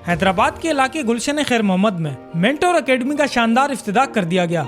حیدرآباد کے علاقے گلشن خیر محمد میں مینٹور اکیڈمی کا شاندار افتتاح کر دیا گیا۔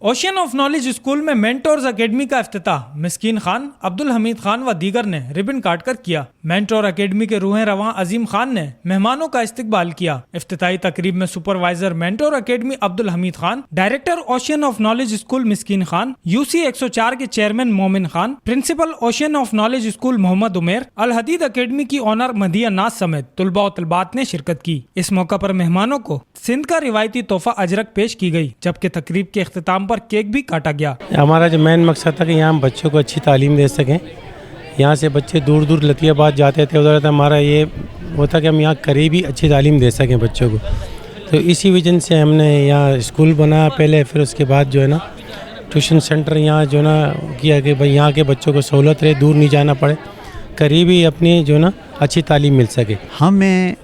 اوشین آف نالج اسکول میں مینٹورز اکیڈمی کا افتتاح مسکین خان، عبدالحمید خان و دیگر نے ربن کاٹ کر کیا۔ مینٹور اکیڈمی کے روح رواں عظیم خان نے مہمانوں کا استقبال کیا۔ افتتاحی تقریب میں supervisor mentor academy Abdul Hamid Khan, director ocean of knowledge school Miskeen Khan, UC 104 کے chairman Momin Khan, principal ocean of knowledge school Mohammad Umair, Alhadid academy کی آنر مدیہ ناز سمیت طلباء و طالبات نے شرکت کی۔ اس موقع پر مہمانوں کو سندھ کا روایتی تحفہ اجرک پیش کی گئی، جبکہ تقریب کے اختتام پر کیک بھی کاٹا گیا۔ ہمارا جو مین مقصد تھا کہ یہاں ہم بچوں کو اچھی تعلیم دے سکیں۔ یہاں سے بچے دور دور لطیہ آباد جاتے تھے، ادھر ہمارا یہ ہوتا کہ ہم یہاں قریب ہی اچھی تعلیم دے سکیں بچوں کو، تو اسی وجہ سے ہم نے یہاں اسکول بنایا پہلے، پھر اس کے بعد جو ہے نا ٹیوشن سینٹر یہاں جو ہے نا کیا کہ بھائی یہاں کے بچوں کو سہولت رہے، دور نہیں جانا پڑے، قریب ہی اپنی جو ہے نا اچھی تعلیم مل سکے۔ ہمیں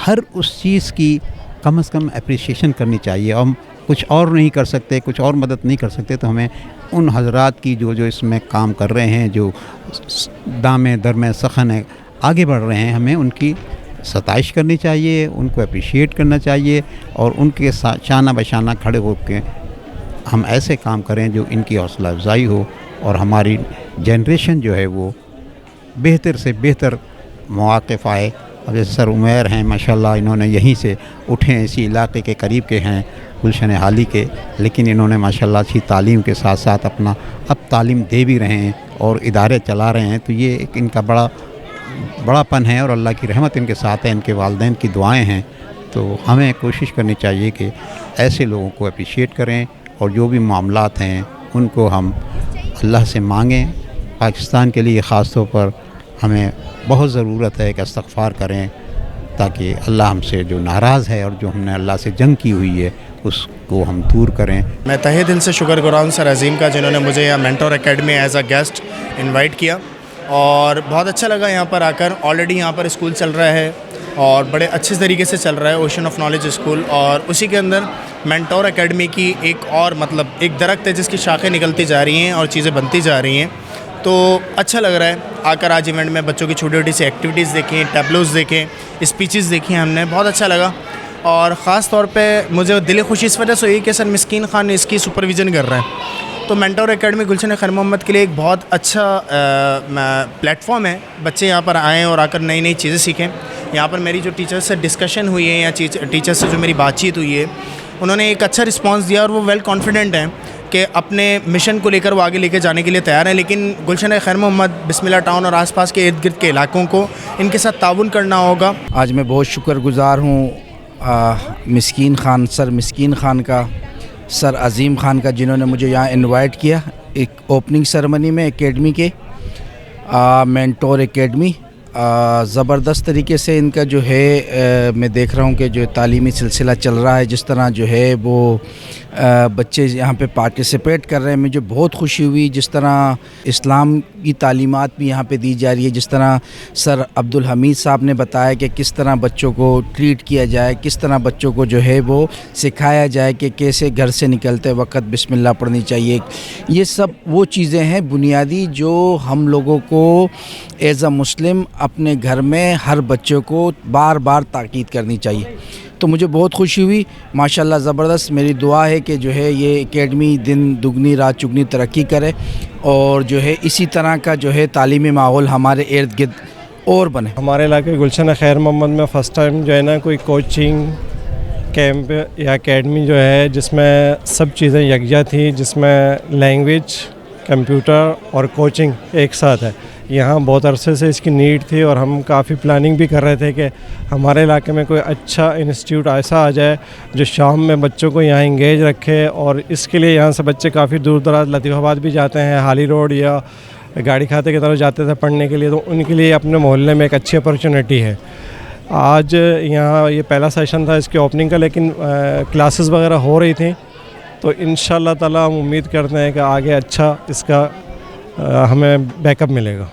ہر اس چیز کی کم از کم اپریشیشن کرنی چاہیے۔ ہم کچھ اور نہیں کر سکتے، کچھ اور مدد نہیں کر سکتے، تو ہمیں ان حضرات کی جو اس میں کام کر رہے ہیں، جو دامِ درمِ سخن ہے آگے بڑھ رہے ہیں، ہمیں ان کی ستائش کرنی چاہیے، ان کو اپریشیٹ کرنا چاہیے، اور ان کے ساتھ شانہ بشانہ کھڑے ہو کے ہم ایسے کام کریں جو ان کی حوصلہ افزائی ہو، اور ہماری جنریشن جو ہے وہ بہتر سے بہتر مواقف آئے۔ اب جیسے سر عمیر ہیں ماشاءاللہ، انہوں نے یہیں سے اٹھے ہیں، اسی علاقے کے قریب کے ہیں، گلشن حالی کے، لیکن انہوں نے ماشاءاللہ اچھی تعلیم کے ساتھ ساتھ اپنا اب تعلیم دے بھی رہے ہیں اور ادارے چلا رہے ہیں، تو یہ ایک ان کا بڑا پن ہے، اور اللہ کی رحمت ان کے ساتھ ہے، ان کے والدین کی دعائیں ہیں۔ تو ہمیں کوشش کرنی چاہیے کہ ایسے لوگوں کو اپریشیٹ کریں، اور جو بھی معاملات ہیں ان کو ہم اللہ سے مانگیں۔ پاکستان کے لیے خاص طور پر ہمیں بہت ضرورت ہے کہ استغفار کریں، تاکہ اللہ ہم سے جو ناراض ہے اور جو ہم نے اللہ سے جنگ کی ہوئی ہے اس کو ہم دور کریں۔ میں تہہ دل سے شکر گزار ہوں سر عظیم کا، جنہوں نے مجھے یہاں mentor academy as a guest invite کیا، اور بہت اچھا لگا یہاں پر آ کر۔ آلریڈی یہاں پر اسکول چل رہا ہے اور بڑے اچھے طریقے سے چل رہا ہے، اوشین آف نالج اسکول، اور اسی کے اندر مینٹور اکیڈمی کی ایک اور مطلب ایک درخت ہے جس کی شاخیں نکلتی جا رہی ہیں اور چیزیں بنتی جا رہی ہیں، تو اچھا لگ رہا ہے آ کر۔ آج ایونٹ میں بچوں کی چھوٹی چھوٹی سی ایکٹیویٹیز دیکھیں، ٹیبلوز دیکھیں، اسپیچز دیکھیں ہم نے، بہت اچھا لگا۔ اور خاص طور پہ مجھے دل خوشی اس وجہ سے ہوئی کہ سر مسکین خان نے اس کی سپرویژن کر رہا ہے، تو مینٹور اکیڈمی گلشن خیر محمد کے لیے ایک بہت اچھا پلیٹ فارم ہے۔ بچے یہاں پر آئیں اور آ کر نئی نئی چیزیں سیکھیں۔ یہاں پر میری جو ٹیچر سے ڈسکشن ہوئی ہے یا ٹیچر سے جو میری بات چیت ہوئی ہے، انہوں نے ایک اچھا رسپانس دیا، اور وہ ویل کانفیڈنٹ ہیں کہ اپنے مشن کو لے کر وہ آگے لے کے جانے کے لیے تیار ہیں، لیکن گلشن خیر محمد، بسم اللہ ٹاؤن اور آس پاس کے ارد گرد کے علاقوں کو ان کے ساتھ تعاون کرنا ہوگا۔ آج میں بہت شکر گزار ہوں مسکین خان، سر مسکین خان کا، سر عظیم خان کا، جنہوں نے مجھے یہاں انوائٹ کیا ایک اوپننگ سرمنی میں اکیڈمی کے، مینٹور اکیڈمی۔ زبردست طریقے سے ان کا جو ہے میں دیکھ رہا ہوں کہ جو تعلیمی سلسلہ چل رہا ہے، جس طرح جو ہے وہ بچے یہاں پہ پارٹیسپیٹ کر رہے ہیں، مجھے بہت خوشی ہوئی۔ جس طرح اسلام کی تعلیمات بھی یہاں پہ دی جا رہی ہے، جس طرح سر عبدالحمید صاحب نے بتایا کہ کس طرح بچوں کو ٹریٹ کیا جائے، کس طرح بچوں کو جو ہے وہ سکھایا جائے کہ کیسے گھر سے نکلتے وقت بسم اللہ پڑھنی چاہیے۔ یہ سب وہ چیزیں ہیں بنیادی جو ہم لوگوں کو ایز اے مسلم اپنے گھر میں ہر بچوں کو بار بار تاکید کرنی چاہیے۔ تو مجھے بہت خوشی ہوئی، ماشاءاللہ زبردست۔ میری دعا ہے کہ جو ہے یہ اکیڈمی دن دگنی رات چگنی ترقی کرے، اور جو ہے اسی طرح کا جو ہے تعلیمی ماحول ہمارے ارد گرد اور بنے۔ ہمارے علاقے گلشن خیر محمد میں فرسٹ ٹائم جو ہے نا کوئی کوچنگ کیمپ یا اکیڈمی جو ہے جس میں سب چیزیں یکجا تھیں، جس میں لینگویج، کمپیوٹر اور کوچنگ ایک ساتھ ہے۔ یہاں بہت عرصے سے اس کی نیڈ تھی اور ہم کافی پلاننگ بھی کر رہے تھے کہ ہمارے علاقے میں کوئی اچھا انسٹیٹیوٹ ایسا آ جائے جو شام میں بچوں کو یہاں انگیج رکھے، اور اس کے لیے یہاں سے بچے کافی دور دراز لطیف آباد بھی جاتے ہیں، حالی روڈ یا گاڑی کھاتے کی طرف جاتے تھے پڑھنے کے لیے، تو ان کے لیے اپنے محلے میں ایک اچھی اپرچونیٹی ہے۔ آج یہاں یہ پہلا سیشن تھا اس کی اوپننگ کا، لیکن کلاسز وغیرہ ہو رہی تھیں، تو انشاءاللہ تعالی ہم امید کرتے ہیں کہ آگے اچھا اس کا ہمیں بیک اپ ملے گا۔